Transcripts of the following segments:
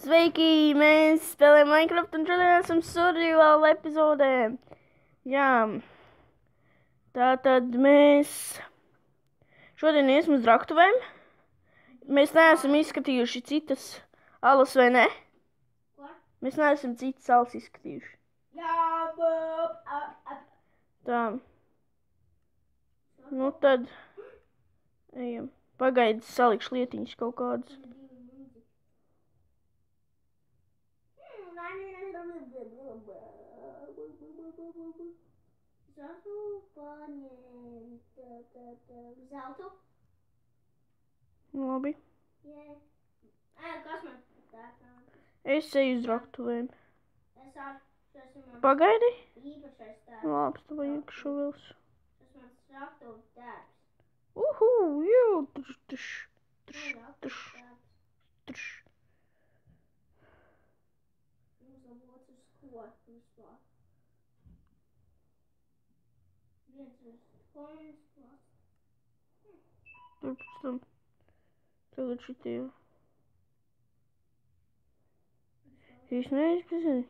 Sveiki! Mēs spēlējam Minecraft un šodien esam survival epizodē. Jā. Tātad mēs šodien iesim uz raktuvēm. Mēs neesam izskatījuši citas alas, vai ne? Mēs neesam citas alas izskatījuši. Tā. Nu tad ejam. Pagaidi, salikšu lietiņas kaut kādas. Zeltu? Labi. Kas man tā? Es eju uz raktuvēm. Es ar šis ir mans Pagaidi. īpašais tēvs. Labi, tu vajag šo vils. Šis mans raktuvu tēvs. Jū, tuš, tuš, tuš, Raktuvu tuš, tēvs. tuš. Uzlabots uz ko vispār? Viens uz koins klāt. Tur pēc tam. Tagad šitie. Es neizpazinu.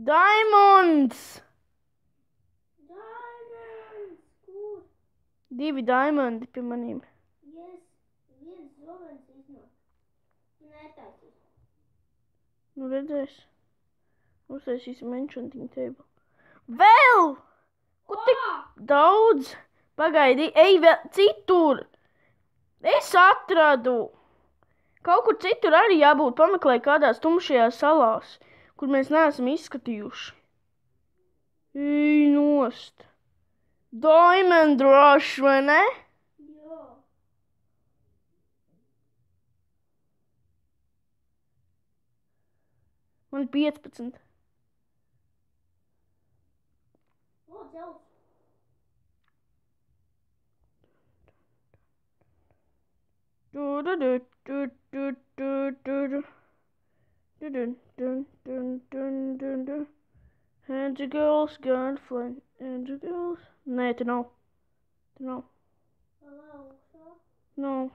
Diamonds! Diamonds! Kur? 2 diamondi pie maniem. Yes. Viens zolens iznāk. Netaisīs. Nu redzēs. Uztaisīsim enchanting table. Vēl! Ko tik daudz? Pagaidi, ej vēl citur. Es atradu. Kaut kur citur arī jābūt pameklēt kādās tumšajās salās, kur mēs neesam izskatījuši. Ej nost. Diamond Rush, vai ne? Jā. Man 15. O, zelts. And the girls gone flying. And the girls. Nē, te nav. Te nav. Augšā. Nav.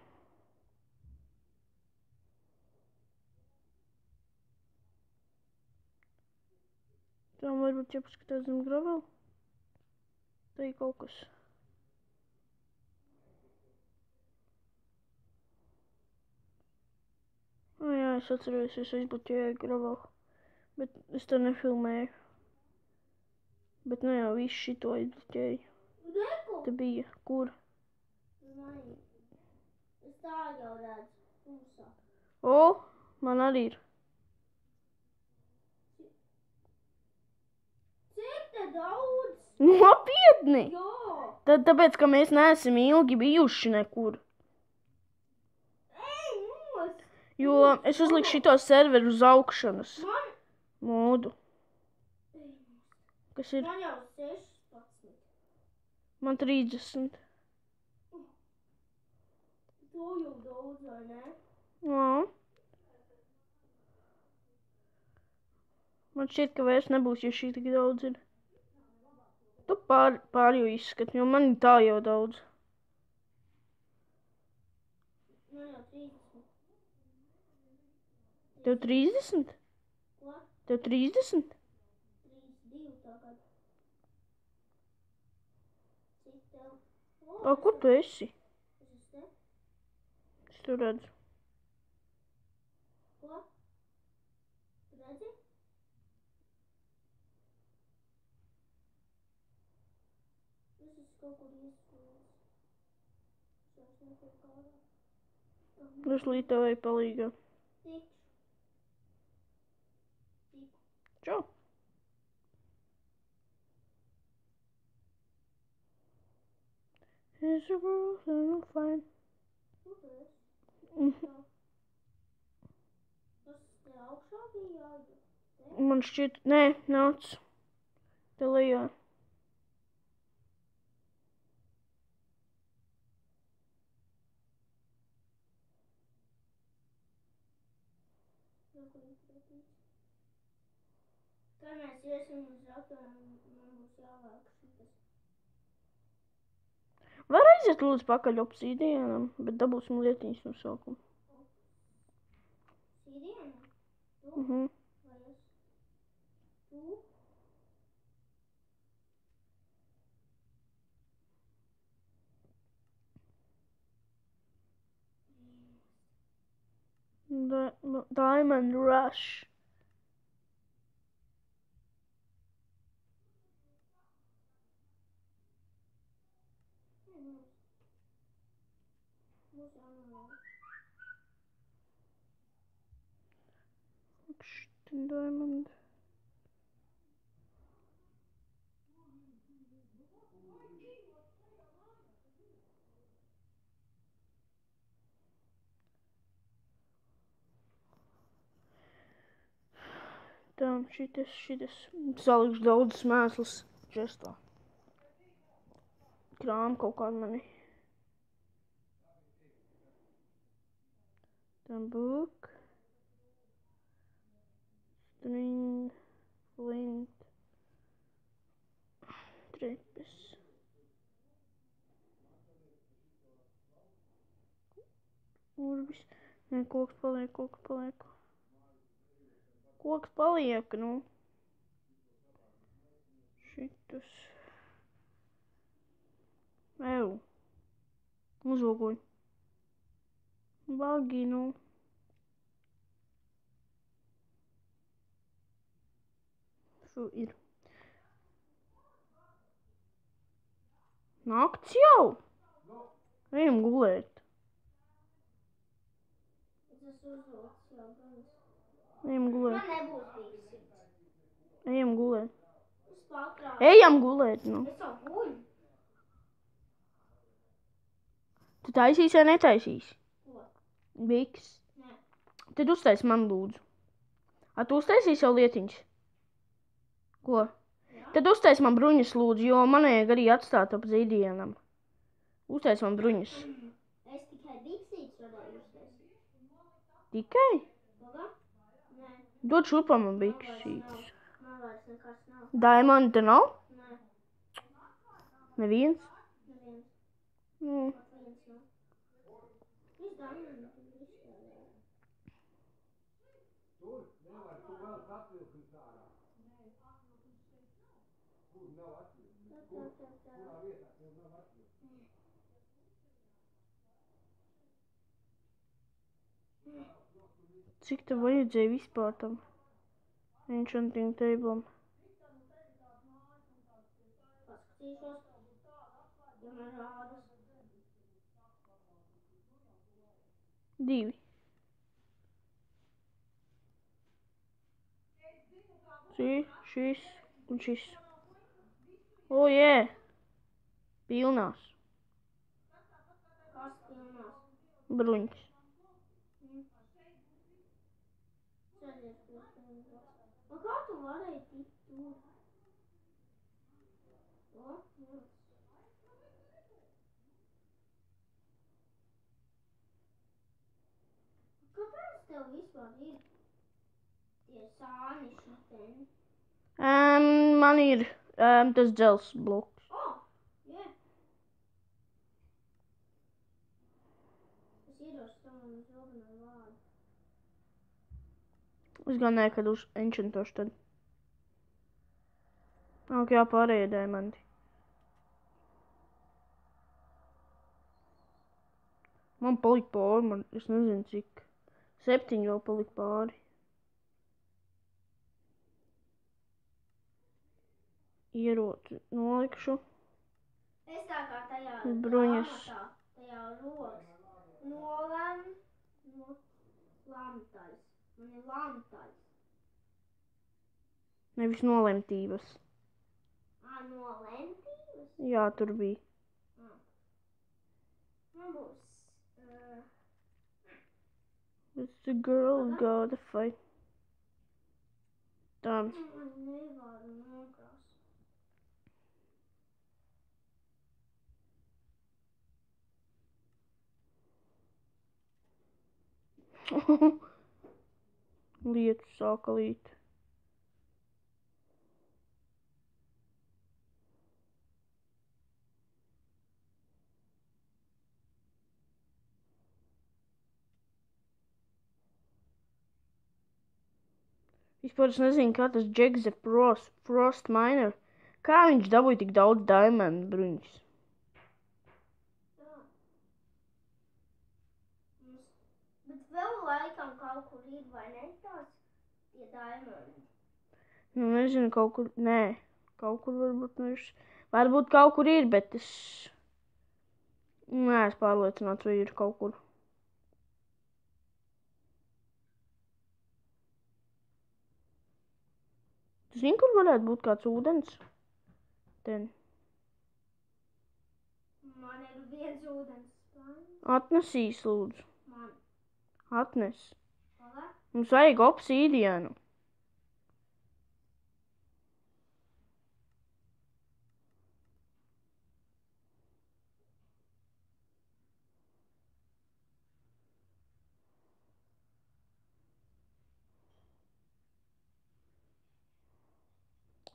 Tam varbūt jāpaskatās zem gravel. Tā ir kaut kas. Jā, es atceros, es aizbloķēju gravel. Bet es tā nefilmēju. Bet nu jau visu šito aizbloķēju. Reku? Te bija. Kur? Mani. Es tā jau redzu. Tumsā. O, man arī ir. Cik te daudz? Nopietni! Jā. Tāpēc, ka mēs neesam ilgi bijuši nekur. Ej, nost. Jo es uzliku šito serveru uz augšanas Man. modu. Ej, nost. Kas ir? Man jau 16. Man 30. To jau daudz, vai ne? Jā. Man šķiet, ka vairs nebūs, ja šī tik daudz ir. Tu pār jau izskati, jo man tā jau daudz. Man jau 30. Tev 30? Ko? Tev 30? 32 tagad. Cik tev? O, kur tu esi? Es esmu te. Es tu redzu. Ko? Tu redzi? Es esmu kaut kur iesprūdis. Es vairs netiek ārā. Es lītavai palīgā. Tikšu. Čau. It's a girl and I'm fine. Kur tu esi? Mhm. Tas te augšā bija jāiet. Man šķiet, nē, nāc. Te lejā. Kad mēs iesim uz raktuvēm, man būs jāvāk šitas. Var aiziet lūdzu pakaļ obsīdienam, bet dabūsim lietiņas no sākuma. Mhm. Vai es? Tu? Diamond Rush. Būs jānojauc. Diamond. Tā, šitas. Salikšu daudz mēsls. Čestā. Krām kaut kādu mani. Tā, book. String. Flint. Trepes. Urbis. Nē, koks paliek. Koks paliek, nu. Šitas. Ew. Uzlogoju. Bagi, nu. Šu ir. Nakts jau. Ejam gulēt. Tas uzloks jau gan. Ejam gulēt. Man nebūs bijis sirds. Ejam gulēt. Es pakrāju. Ejam gulēt, nu. Es jau guļu. Tu taisīsi vai netaisīsi? Ko? Biks. Nē. Tad uztais man lūdzu. A, tu uztaisīsi jau lietiņš? Ko? Jā. Tad uztais man bruņas lūdzu, jo man vajag arī atstāt ap zīdienam. Uztais man bruņas. Es tikai biksītes varēju uztaisīt. Tikai? Paga? Nē. Dod šurpā man Man vairs biksītes. nav. Man vairs nekas nav. Diamond te nav? Nē. Neviens? Neviens. Nu. Pat viens nav. Viss diamanti tur izstrādāja. Tur nevar, tu vēl atvilknis ārā. Kur nav atvilknis? Kurā vietā tev nav atvilknis? Cik tev vajadzēja vispār tam enchanting tablam? Paskatīšos. Ja man rādas. 2. Šis un šis. O, jē. Pilnās. Kas pilnās? Bruņas. Ceļies pie pilnās. Un kā tu varēji tikt tur? O, jā. Kāpēc tev vispār ir tie sāni šiteni? Man ir tas dzels bloks. O, jā. Es iedošu tam zilbenam vārdu. Es gan nekad uz enchantošu tad. Ok, jā, pārējie diamanti. Man palika pāri, es nezinu cik. 7 vēl palika pāri. Ieroci nolikšu. Es tā kā tajā Bruņas. grāmatā, tajā rokas. Lamtais. Man ir lamtais. Nevis nolemtības. No lentības? Jā, tur bija. Man būs... It's the girl gotta fight. Tā. Man nevaru nogrās. Lietu sāka līt. Vispār es nezinu, kā tas Jack the Frost Miner. Kā viņš dabūja tik daudz diamondu bruņas? Tā. Bet vēl laikam kaut kur ir, vai ne, tās tie diamondi? Nu, nezinu, kaut kur, nē. Kaut kur varbūt nevis. Varbūt kaut kur ir, bet es neesmu pārliecināts, vai ir kaut kur. Tu zini, kur varētu būt kāds ūdens? Ten. Man ir viens ūdens spāņs. Atnesīs, lūdzu. Man. Atnes. Pagā? Mums vajag obsīdienu.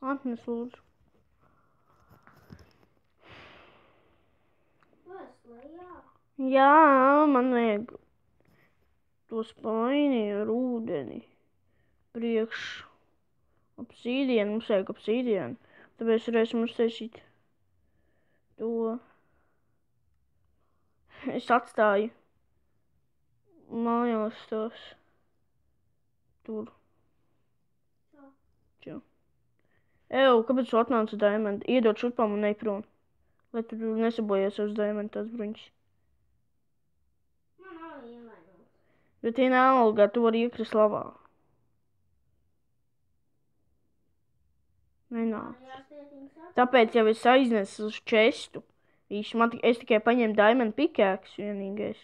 Atnes, lūdzu. Tu esi lejā? Jā, man vajag to spaini ar ūdeni. Priekš obsīdienu. Mums vajag obsīdienu. Tāpēc varēsim uztaisīt to. Es atstāju mājās tos tur. Čau. Ew, kāpēc tu atnāci uz diamantu? Iedod šurpām un ej prom. Lai tu nesabojās uz diamantu tās bruņas. Man nav ievainots. Bet vienalga, tu vari iekrist lavā. Nenāc. Man jāstietiņas atpakaļ. Tāpēc jau es aiznesu uz čestu. Es tikai paņēmu diamond pickaxe vienīgais.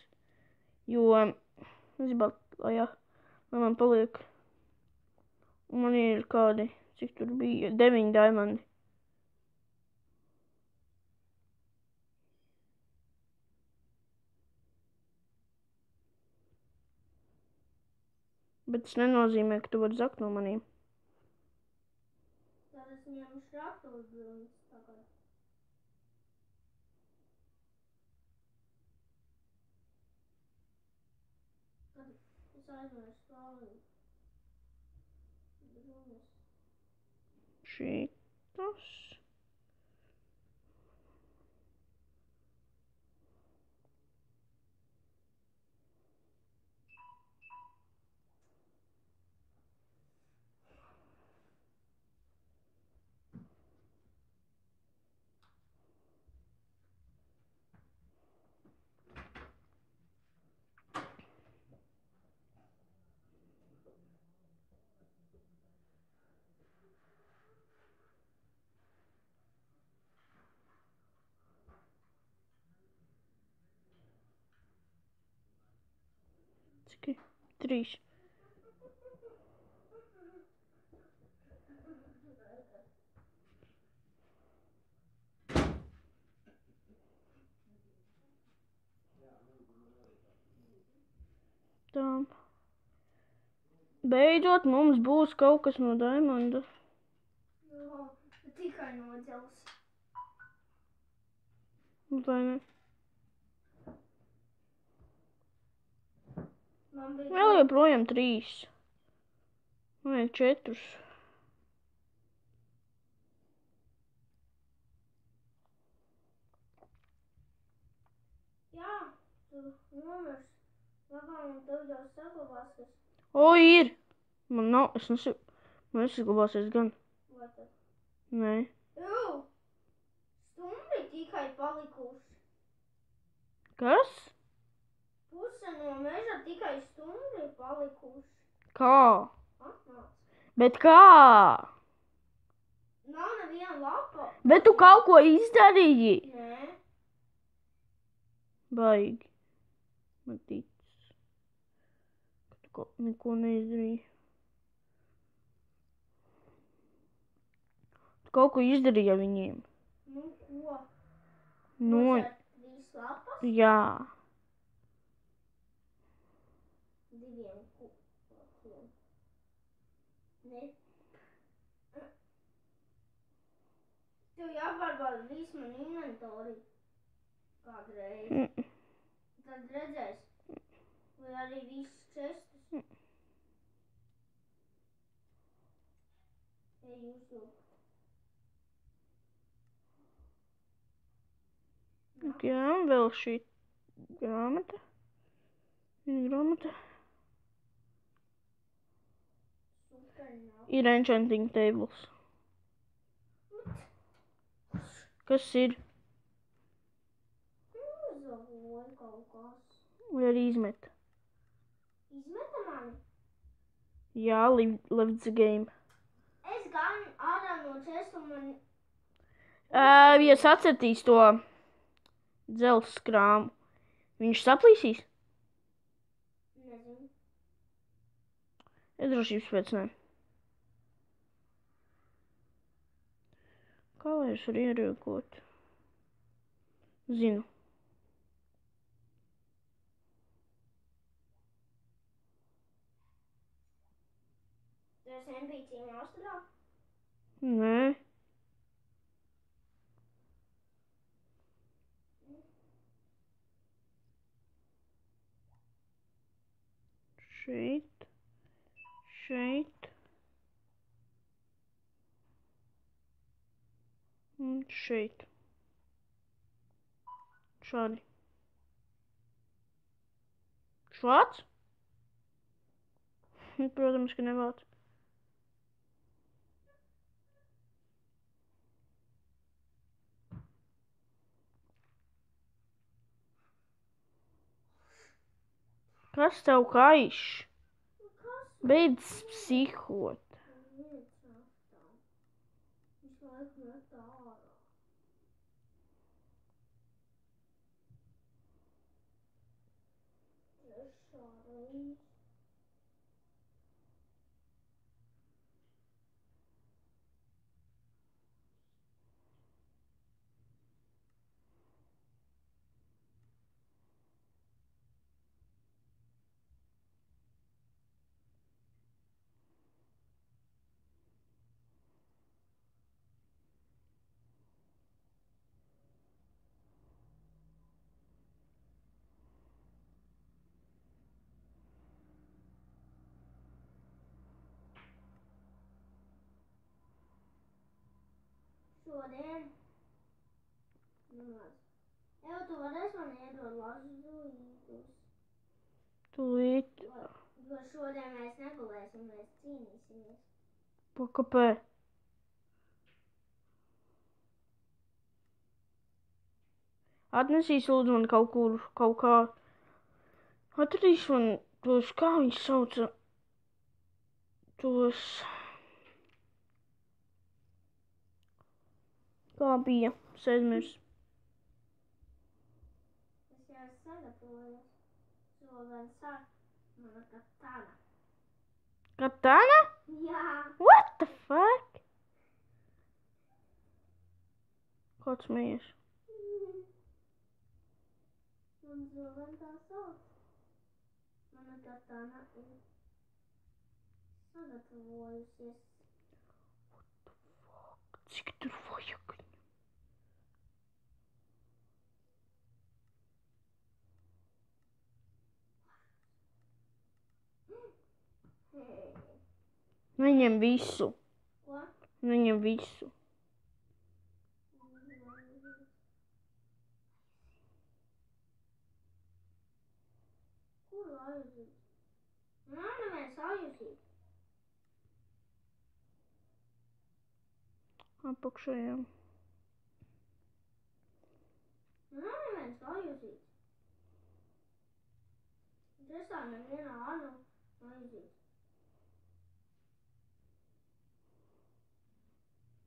Jo, es gribētu, lai man paliek. Un man ir kādi, cik tur bija, 9 diamondi. Bet tas nenozīmē, ka tu vari zakt no maniem. Tad es ņemu šraktuves bruņas tagad. Tad es aizmirstu stāvīt. Bruņas. Šitas. Cik ir? 3. Tā. Beidzot mums būs kaut kas no diamanda. Jā, bet tikai nodzels. Vai ne? Man bija Vēl joprojām 3. Vajag 4. Jā, tu nomirs. Labāk man tev jau saglabās, kas O, ir! Man nav, man nesaglabāsies gan. vai tad. Nē. Jū! Stumbri tikai palikuši. Kas? Puse no meža tikai stumbri palikuši. Kā? Atnāc. Bet kā? Nav neviena lapa. Bet tu kaut ko izdarīji? Nē. Baigi. Man tic. Ka tu neko neizdarīji. Tu kaut ko izdarīji ar viņiem. Nu, ko? No, Nocērt 3 lapas? jā. 2 lapiem. Ne. Tev jāpārbauda visu man inventori kādreiz. Tad redzēs. Vai arī visus čestus. Ej, YouTube. Jā, vēl šī grāmata. Viņa grāmata. Super nav. Ir Enchanting Tables. Kas ir? Uzavoju kaut kas. Vai arī izmet? Izmeta mani. Jā, left the game. Es gan ārā no česta man... Ja sacetīs to dzelzs krāmu, viņš saplīsīs? Nezinu. Es drošības pēc ne. Kā lai es varu ierīkot? Zinu. Tu esi NPC monstrā? Nē. Šeit. Šeit. Un šeit. Šādi. Šāds? Protams, ka nevāc. Kas tev kaiš? Kas? Beidz psihot. Viens aftā. Visu laiku met ārā. Trešā reize. Šodien. Nemaz. Evo, tu varēsi man iedot lazuītus. Tūlīt. Jo šodien mēs negulēsim, mēs cīnīsimies. Pakapē. Atnesīs lūdzu man kaut kā. Atradīs man tos, kā viņš sauca. Tos. Kā bija? Es aizmirsu. Es jau sagatavojos. Šodien sāk mana katana. Katana? Jā. What the fuck? Kāds smējies? Un šodien tā sauc. Mana katana ir sagatavojusies. Cik tur vajag? Hei. Viņam visu. Ko? Viņam visu. Kur aiziet? Man neviens aiziet. Apakšējā. Man neviens aiziet. Es tā nevienā ānu aiziet.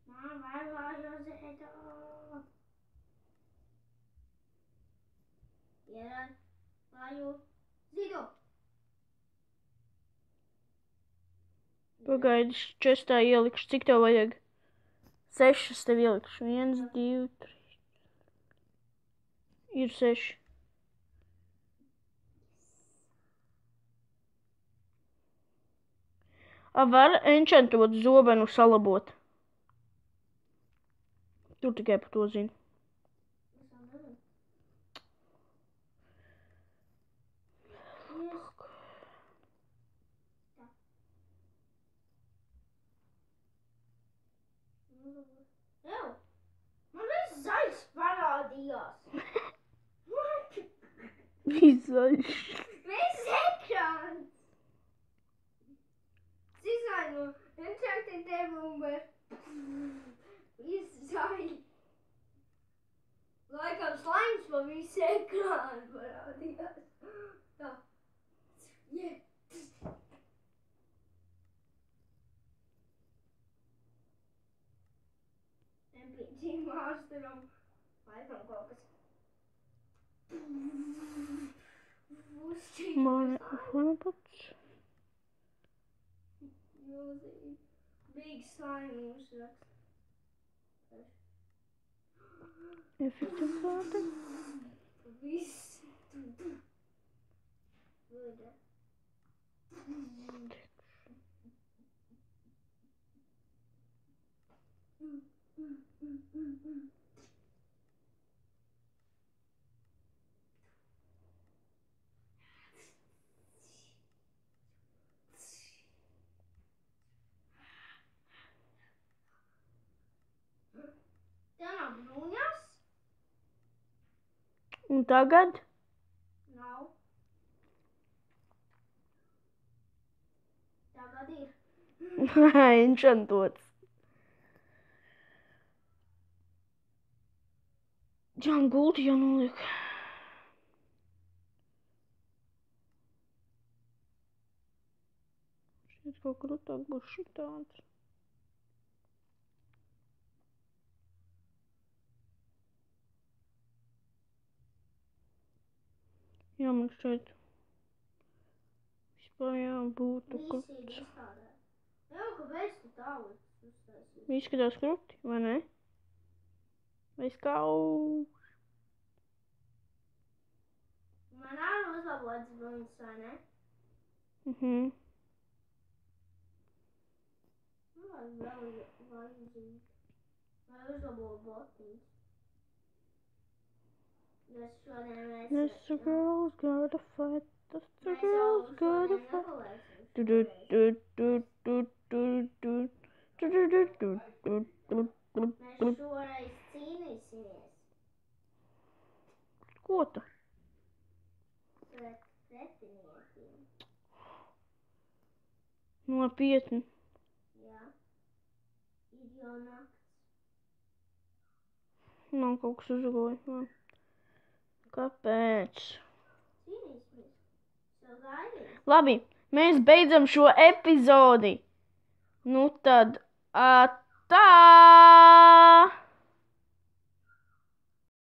Man vajag aiziet. Ierad. Vaju. Zidu. Pagaidi, čestā ielikšu. Cik tev vajag? 6 tev ielikšu. 1, 2, 3. Ir 6. Var enchantot zobenu salabot. Tu tikai par to zini. Es jau nezinu. Yes. Tā. zaļš. Viss ekrāns! Cizāji no Interactive Table bet viss zaļi. Laikam slaims pa visu ekrānu parādījās. Tā. Yeah. MPG māksturam laikam kaut kas. Man pats. Milzīgi. Big slime uzrakst. Efektivitāte. Viss. Good. Tev nav bruņas? Un tagad? Nav. Tagad ir. Enchantots. Jā, gulti jānoliek. Šeit kaut krutāk būs šitāds. Jā, man šeit vispār būtu kruts. Visi izstādē. Jau, kāpēc tu tālu uztaisīji? Izskatās kruti, vai ne? Vai skauž? Man arī uzlabots bruņas, vai ne? Vai vēl vajadzīgi? Vai uzlabo botiņas? Es šodien mēs... This girl's gotta fight. This girl's gotta fight. Du du du du du du du du du du du du du. Mēs šoreiz cīnīsimies Ko tu? pret pretiniekiem. Nopietni. Jā. Ir jau nakts. Man kaut kas uzgoja. Kāpēc? Cīnīsimies. Tev gaidīt. Labi, mēs beidzam šo epizodi. Nu tad, tā!